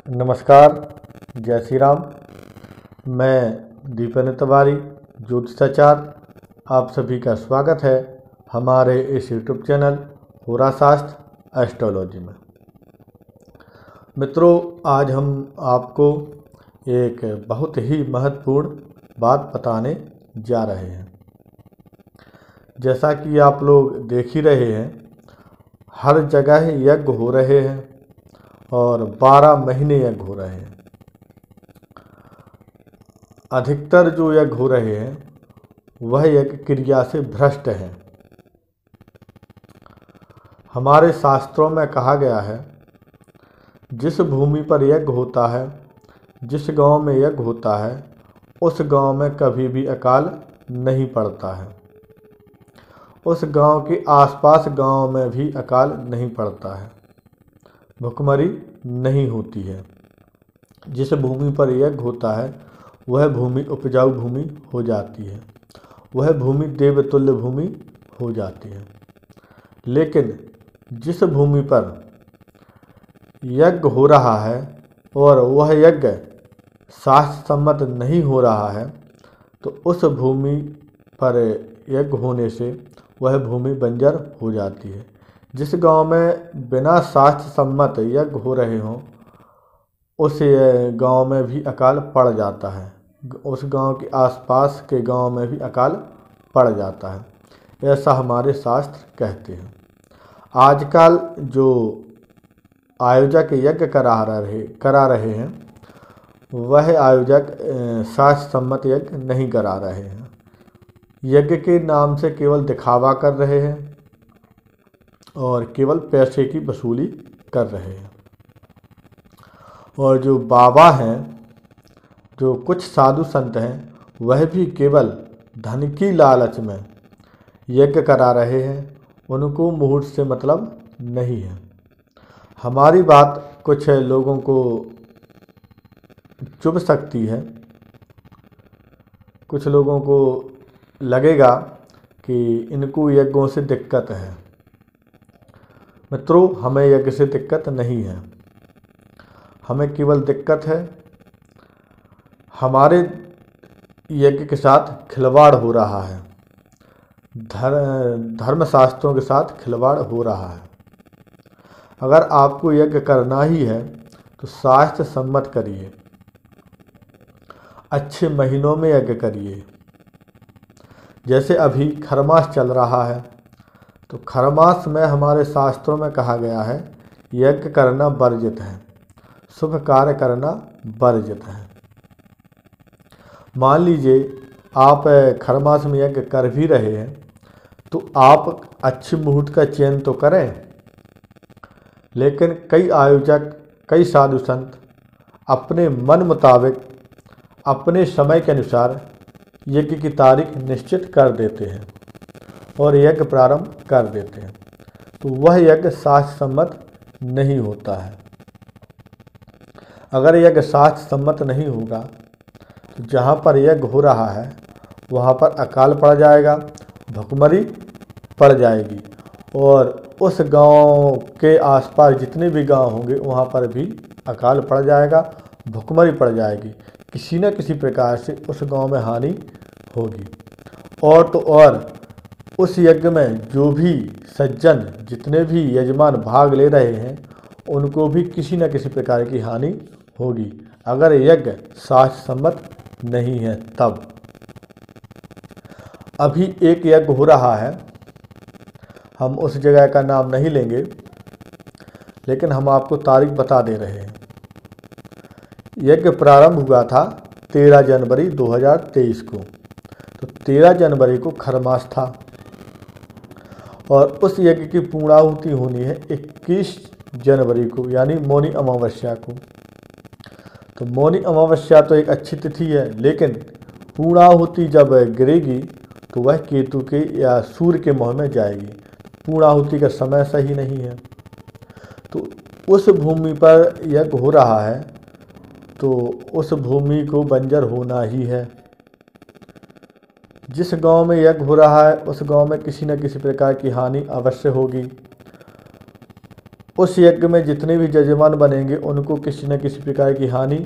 नमस्कार, जय श्री राम। मैं दीपेंद्र तिवारी, ज्योतिषाचार्य। आप सभी का स्वागत है हमारे इस यूट्यूब चैनल होरा शास्त्र एस्ट्रोलॉजी में। मित्रों, आज हम आपको एक बहुत ही महत्वपूर्ण बात बताने जा रहे हैं। जैसा कि आप लोग देख ही रहे हैं, हर जगह यज्ञ हो रहे हैं और 12 महीने यज्ञ हो रहे हैं। अधिकतर जो यज्ञ हो रहे हैं वह यज्ञ क्रिया से भ्रष्ट हैं। हमारे शास्त्रों में कहा गया है, जिस भूमि पर यज्ञ होता है, जिस गांव में यज्ञ होता है, उस गांव में कभी भी अकाल नहीं पड़ता है। उस गांव के आसपास गांव में भी अकाल नहीं पड़ता है, भुखमरी नहीं होती है। जिस भूमि पर यज्ञ होता है वह भूमि उपजाऊ भूमि हो जाती है, वह भूमि देवतुल्य भूमि हो जाती है। लेकिन जिस भूमि पर यज्ञ हो रहा है और वह यज्ञ शास्त्र सम्मत नहीं हो रहा है, तो उस भूमि पर यज्ञ होने से वह भूमि बंजर हो जाती है। जिस गांव में बिना शास्त्र सम्मत यज्ञ हो रहे हों, उस गांव में भी अकाल पड़ जाता है, उस गांव के आसपास के गांव में भी अकाल पड़ जाता है। ऐसा हमारे शास्त्र कहते हैं। आजकल जो आयोजक यज्ञ करा रहे हैं, वह आयोजक शास्त्र सम्मत यज्ञ नहीं करा रहे हैं। यज्ञ के नाम से केवल दिखावा कर रहे हैं और केवल पैसे की वसूली कर रहे हैं। और जो बाबा हैं, जो कुछ साधु संत हैं, वह भी केवल धन की लालच में यज्ञ करा रहे हैं। उनको मुहूर्त से मतलब नहीं है। हमारी बात कुछ लोगों को चुभ सकती है, कुछ लोगों को लगेगा कि इनको यज्ञों से दिक्कत है। मित्रों, हमें यज्ञ से दिक्कत नहीं है। हमें केवल दिक्कत है, हमारे यज्ञ के साथ खिलवाड़ हो रहा है, धर्मशास्त्रों के साथ खिलवाड़ हो रहा है। अगर आपको यज्ञ करना ही है तो शास्त्र सम्मत करिए, अच्छे महीनों में यज्ञ करिए। जैसे अभी खरमास चल रहा है, तो खरमास में हमारे शास्त्रों में कहा गया है, यज्ञ करना वर्जित है, शुभ कार्य करना वर्जित है। मान लीजिए आप खरमास में यज्ञ कर भी रहे हैं, तो आप अच्छे मुहूर्त का चयन तो करें। लेकिन कई आयोजक, कई साधु संत अपने मन मुताबिक, अपने समय के अनुसार यज्ञ की तारीख निश्चित कर देते हैं और यज्ञ प्रारंभ कर देते हैं, तो वह यज्ञ शास्त्र सम्मत नहीं होता है। अगर यज्ञ शास्त्र सम्मत नहीं होगा तो जहाँ पर यज्ञ हो रहा है वहाँ पर अकाल पड़ जाएगा, भुखमरी पड़ जाएगी और उस गांव के आसपास जितने भी गांव होंगे वहाँ पर भी अकाल पड़ जाएगा, भुखमरी पड़ जाएगी। किसी न किसी प्रकार से उस गांव में हानि होगी। और तो और उस यज्ञ में जो भी सज्जन, जितने भी यजमान भाग ले रहे हैं, उनको भी किसी न किसी प्रकार की हानि होगी, अगर यज्ञ शास्त्र सम्मत नहीं है तब। अभी एक यज्ञ हो रहा है, हम उस जगह का नाम नहीं लेंगे, लेकिन हम आपको तारीख बता दे रहे हैं। यज्ञ प्रारंभ हुआ था 13 जनवरी 2023 को, तो 13 जनवरी को खरमास था और उस यज्ञ की पूर्णाहुति होनी है 21 जनवरी को, यानी मौनी अमावस्या को। तो मौनी अमावस्या तो एक अच्छी तिथि है, लेकिन पूर्णाहुति जब गिरेगी तो वह केतु के या सूर्य के मुँह में जाएगी। पूर्णाहुति का समय सही नहीं है। तो उस भूमि पर यज्ञ हो रहा है, तो उस भूमि को बंजर होना ही है। जिस गांव में यज्ञ हो रहा है उस गांव में किसी न किसी प्रकार की हानि अवश्य होगी। उस यज्ञ में जितने भी यजमान बनेंगे उनको किसी न किसी प्रकार की हानि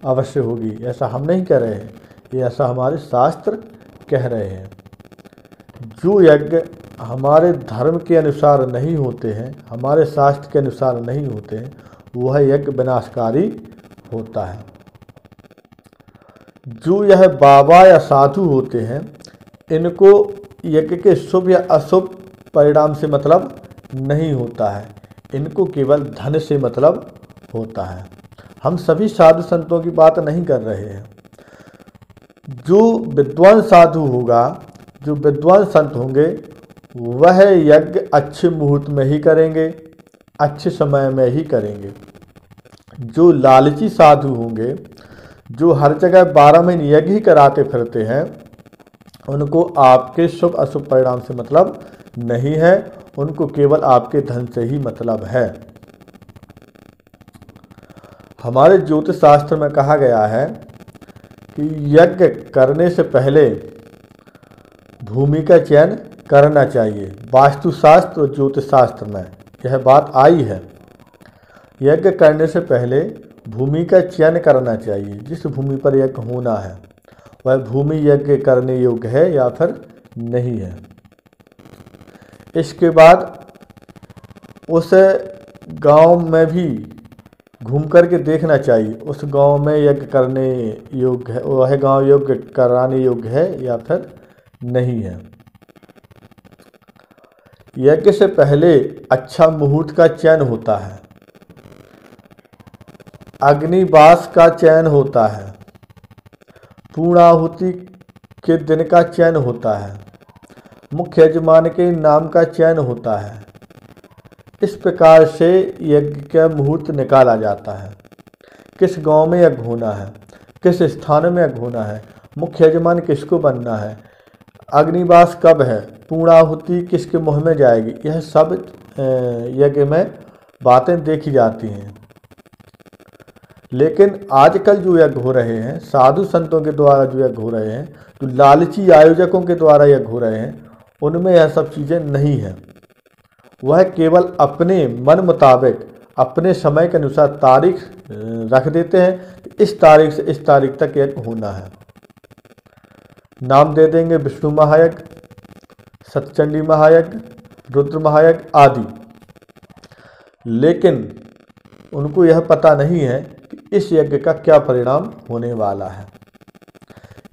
अवश्य होगी। ऐसा हम नहीं कह रहे हैं, ये ऐसा हमारे शास्त्र कह रहे हैं। जो यज्ञ हमारे धर्म के अनुसार नहीं होते हैं, हमारे शास्त्र के अनुसार नहीं होते हैं, वह यज्ञ विनाशकारी होता है। जो यह बाबा या साधु होते हैं, इनको यज्ञ के शुभ या अशुभ परिणाम से मतलब नहीं होता है, इनको केवल धन से मतलब होता है। हम सभी साधु संतों की बात नहीं कर रहे हैं। जो विद्वान साधु होगा, जो विद्वान संत होंगे, वह यज्ञ अच्छे मुहूर्त में ही करेंगे, अच्छे समय में ही करेंगे। जो लालची साधु होंगे, जो हर जगह 12 महीने यज्ञ ही कराते फिरते हैं, उनको आपके शुभ अशुभ परिणाम से मतलब नहीं है, उनको केवल आपके धन से ही मतलब है। हमारे ज्योतिष शास्त्र में कहा गया है कि यज्ञ करने से पहले भूमि का चयन करना चाहिए। वास्तुशास्त्र और ज्योतिष शास्त्र में यह बात आई है। यज्ञ करने से पहले भूमि का चयन करना चाहिए। जिस भूमि पर यज्ञ होना है वह भूमि यज्ञ करने योग्य है या फिर नहीं है। इसके बाद उस गांव में भी घूम कर के देखना चाहिए, उस गांव में यज्ञ करने योग्य है, वह गांव यज्ञ कराने योग्य है या फिर नहीं है। यज्ञ से पहले अच्छा मुहूर्त का चयन होता है, अग्निवास का चयन होता है, पूर्णाहुति के दिन का चयन होता है, मुख्य यजमान के नाम का चयन होता है। इस प्रकार से यज्ञ का मुहूर्त निकाला जाता है। किस गांव में यज्ञ होना है, किस स्थान में यज्ञ होना है, मुख्य यजमान किसको बनना है, अग्निवास कब है, पूर्णाहुति किसके मुँह में जाएगी, यह सब यज्ञ में बातें देखी जाती हैं। लेकिन आजकल जो यज्ञ हो रहे हैं, साधु संतों के द्वारा जो यज्ञ हो रहे हैं, जो लालची आयोजकों के द्वारा यज्ञ हो रहे हैं, उनमें यह सब चीज़ें नहीं हैं। वह केवल अपने मन मुताबिक अपने समय के अनुसार तारीख रख देते हैं, इस तारीख से इस तारीख तक यज्ञ होना है। नाम दे देंगे विष्णु महायज्ञ, सतचंडी महायज्ञ, रुद्र महायज्ञ आदि। लेकिन उनको यह पता नहीं है कि इस यज्ञ का क्या परिणाम होने वाला है।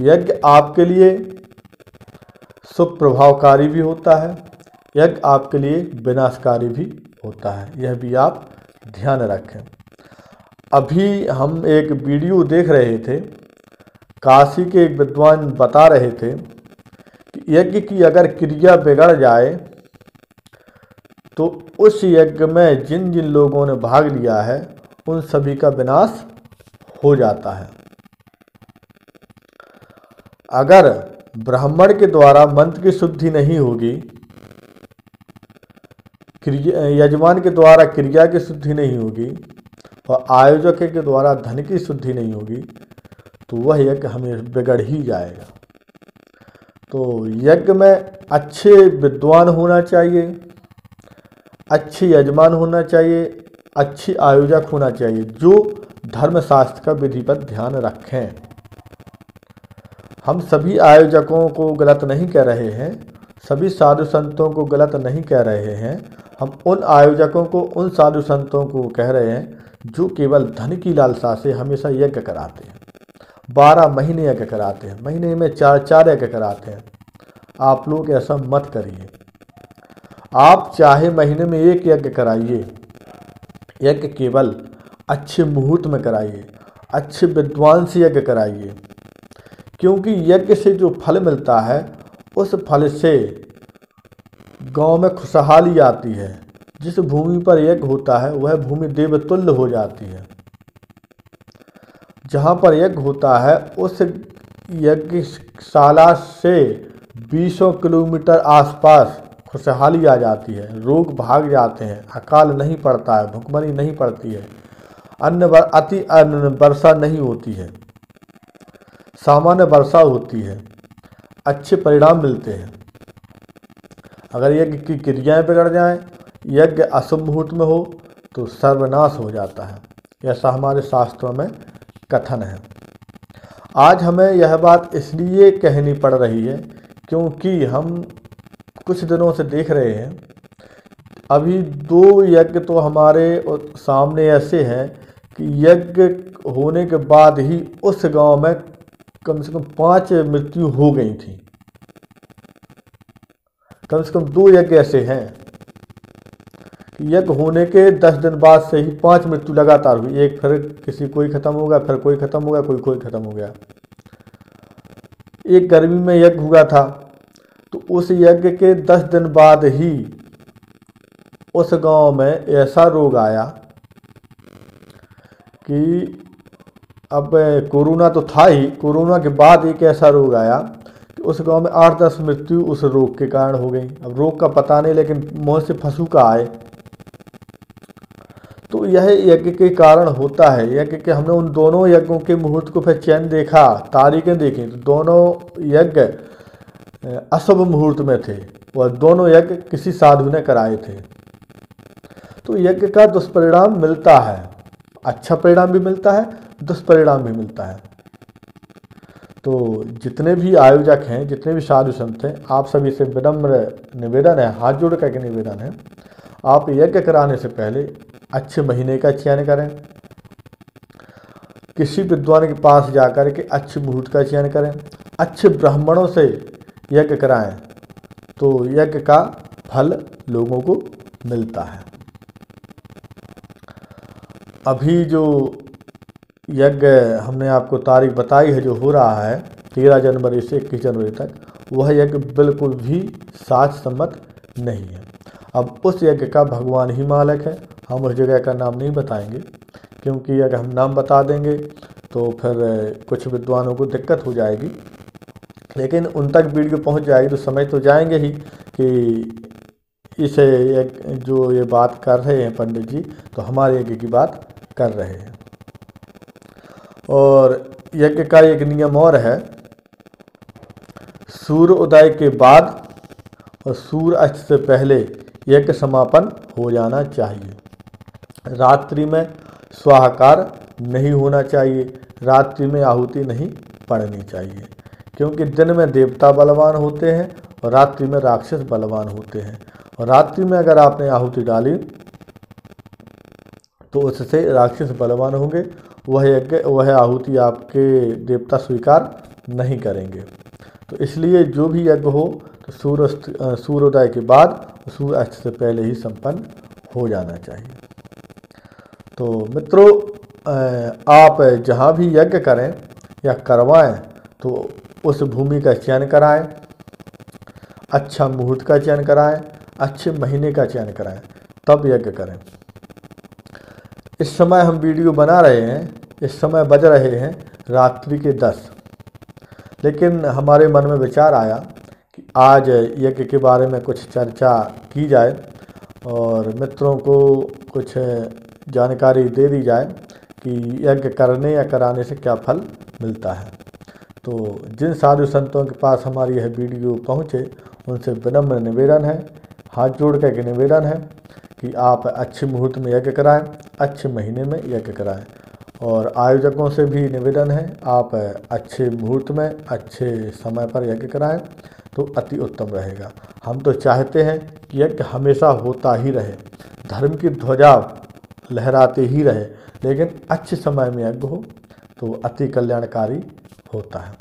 यज्ञ आपके लिए शुभ प्रभावकारी भी होता है, यज्ञ आपके लिए विनाशकारी भी होता है, यह भी आप ध्यान रखें। अभी हम एक वीडियो देख रहे थे, काशी के एक विद्वान बता रहे थे कि यज्ञ की अगर क्रिया बिगड़ जाए तो उस यज्ञ में जिन जिन लोगों ने भाग लिया है उन सभी का विनाश हो जाता है। अगर ब्राह्मण के द्वारा मंत्र की शुद्धि नहीं होगी, यजमान के द्वारा क्रिया की शुद्धि नहीं होगी और आयोजक के द्वारा धन की शुद्धि नहीं होगी, तो वह यज्ञ हमें बिगड़ ही जाएगा। तो यज्ञ में अच्छे विद्वान होना चाहिए, अच्छे यजमान होना चाहिए, अच्छी आयोजक होना चाहिए जो धर्मशास्त्र का विधिवत ध्यान रखें। हम सभी आयोजकों को गलत नहीं कह रहे हैं, सभी साधु संतों को गलत नहीं कह रहे हैं। हम उन आयोजकों को, उन साधु संतों को कह रहे हैं जो केवल धन की लालसा से हमेशा यज्ञ कराते हैं, 12 महीने यज्ञ कराते हैं, महीने में 4 यज्ञ कराते हैं। आप लोग ऐसा मत करिए। आप चाहे महीने में 1 यज्ञ कराइए, यज्ञ केवल अच्छे मुहूर्त में कराइए, अच्छे विद्वान से यज्ञ कराइए, क्योंकि यज्ञ से जो फल मिलता है उस फल से गांव में खुशहाली आती है। जिस भूमि पर यज्ञ होता है वह भूमि देवतुल्य हो जाती है। जहाँ पर यज्ञ होता है उस यज्ञशाला से 20 किलोमीटर आसपास खुशहाली आ जाती है, रोग भाग जाते हैं, अकाल नहीं पड़ता है, भुखमरी नहीं पड़ती है, अति वर्षा नहीं होती है, सामान्य वर्षा होती है, अच्छे परिणाम मिलते हैं। अगर यज्ञ की क्रियाएं बिगड़ जाएं, यज्ञ अशुभ मुहूर्त में हो, तो सर्वनाश हो जाता है। ऐसा हमारे शास्त्रों में कथन है। आज हमें यह बात इसलिए कहनी पड़ रही है क्योंकि हम कुछ दिनों से देख रहे हैं, अभी 2 यज्ञ तो हमारे सामने ऐसे हैं कि यज्ञ होने के बाद ही उस गांव में कम से कम 5 मृत्यु हो गई थी। कम से कम 2 यज्ञ ऐसे हैं कि यज्ञ होने के 10 दिन बाद से ही 5 मृत्यु लगातार हुई। एक फिर किसी कोई खत्म हो गया, फिर कोई खत्म हो गया, कोई खत्म हो गया। एक गर्मी में यज्ञ हुआ था, तो उस यज्ञ के 10 दिन बाद ही उस गांव में ऐसा रोग आया कि अब कोरोना तो था ही, कोरोना के बाद एक ऐसा रोग आया कि उस गांव में 8-10 मृत्यु उस रोग के कारण हो गई। अब रोग का पता नहीं, लेकिन मुंह से फसूका आए। तो यह यज्ञ के कारण होता है। यज्ञ के हमने उन दोनों यज्ञों के मुहूर्त को फिर चयन देखा, तारीखें देखी, तो दोनों यज्ञ अशुभ मुहूर्त में थे और दोनों यज्ञ किसी साधु ने कराए थे। तो यज्ञ का दुष्परिणाम मिलता है, अच्छा परिणाम भी मिलता है, दुष्परिणाम भी मिलता है। तो जितने भी आयोजक हैं, जितने भी साधु संत हैं, आप सभी से विनम्र निवेदन है, हाथ जोड़ करके निवेदन है, आप यज्ञ कराने से पहले अच्छे महीने का चयन करें। किसी विद्वान के पास जाकर के अच्छे मुहूर्त का चयन करें, अच्छे ब्राह्मणों से यज्ञ कराएं, तो यज्ञ का फल लोगों को मिलता है। अभी जो यज्ञ हमने आपको तारीख बताई है, जो हो रहा है 13 जनवरी से 21 जनवरी तक, वह यज्ञ बिल्कुल भी शास्त्र सम्मत नहीं है। अब उस यज्ञ का भगवान ही मालिक है, हम उस जगह का नाम नहीं बताएंगे, क्योंकि अगर हम नाम बता देंगे तो फिर कुछ विद्वानों को दिक्कत हो जाएगी। लेकिन उन तक वीडियो पहुंच जाएगी तो समझ तो जाएंगे ही कि इसे जो ये बात कर रहे हैं पंडित जी, तो हमारे यज्ञ की बात कर रहे हैं। और यज्ञ का एक नियम और है, सूर्य उदय के बाद और सूर्य अस्त से पहले यज्ञ समापन हो जाना चाहिए। रात्रि में स्वाहाकार नहीं होना चाहिए, रात्रि में आहुति नहीं पड़नी चाहिए, क्योंकि दिन में देवता बलवान होते हैं और रात्रि में राक्षस बलवान होते हैं। और रात्रि में अगर आपने आहुति डाली तो उससे राक्षस बलवान होंगे, वह आहुति आपके देवता स्वीकार नहीं करेंगे। तो इसलिए जो भी यज्ञ हो तो सूर्योदय के बाद, सूर्य अस्त से पहले ही संपन्न हो जाना चाहिए। तो मित्रों, आप जहाँ भी यज्ञ करें या करवाएं तो उस भूमि का चयन कराएं, अच्छा मुहूर्त का चयन कराएं, अच्छे महीने का चयन कराएं, तब यज्ञ करें। इस समय हम वीडियो बना रहे हैं, इस समय बज रहे हैं रात्रि के 10, लेकिन हमारे मन में विचार आया कि आज यज्ञ के बारे में कुछ चर्चा की जाए और मित्रों को कुछ जानकारी दे दी जाए कि यज्ञ करने या कराने से क्या फल मिलता है। तो जिन साधु संतों के पास हमारी यह वीडियो पहुँचे, उनसे विनम्र निवेदन है, हाथ जोड़ कर निवेदन है कि आप अच्छे मुहूर्त में यज्ञ कराएं, अच्छे महीने में यज्ञ कराएं। और आयोजकों से भी निवेदन है, आप अच्छे मुहूर्त में अच्छे समय पर यज्ञ कराएं तो अति उत्तम रहेगा। हम तो चाहते हैं कि यज्ञ हमेशा होता ही रहे, धर्म की ध्वजा लहराते ही रहे, लेकिन अच्छे समय में यज्ञ हो तो अति कल्याणकारी होता है।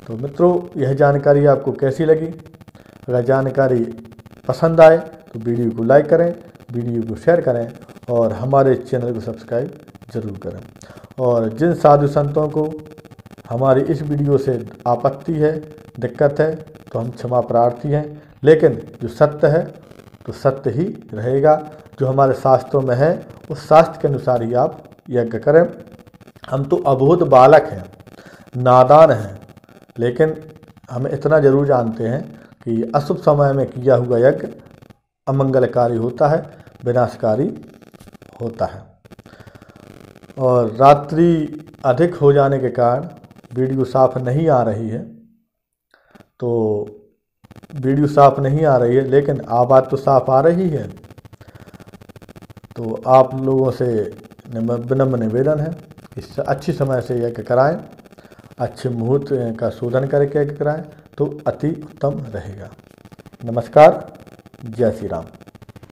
तो मित्रों, यह जानकारी आपको कैसी लगी? अगर जानकारी पसंद आए तो वीडियो को लाइक करें, वीडियो को शेयर करें और हमारे चैनल को सब्सक्राइब जरूर करें। और जिन साधु संतों को हमारी इस वीडियो से आपत्ति है, दिक्कत है, तो हम क्षमा प्रार्थी हैं, लेकिन जो सत्य है तो सत्य ही रहेगा। जो हमारे शास्त्रों में है उस शास्त्र के अनुसार ही आप यज्ञ करें। हम तो अबोध बालक हैं, नादान हैं, लेकिन हम इतना जरूर जानते हैं कि अशुभ समय में किया हुआ यज्ञ अमंगलकारी होता है, विनाशकारी होता है। और रात्रि अधिक हो जाने के कारण वीडियो साफ नहीं आ रही है, तो वीडियो साफ नहीं आ रही है, लेकिन आवाज़ तो साफ आ रही है। तो आप लोगों से विनम्र निवेदन है कि अच्छी समय से यज्ञ कराएं, अच्छे मुहूर्त का शोधन करके यज्ञ कराएं तो अति उत्तम रहेगा। नमस्कार, जय श्री राम।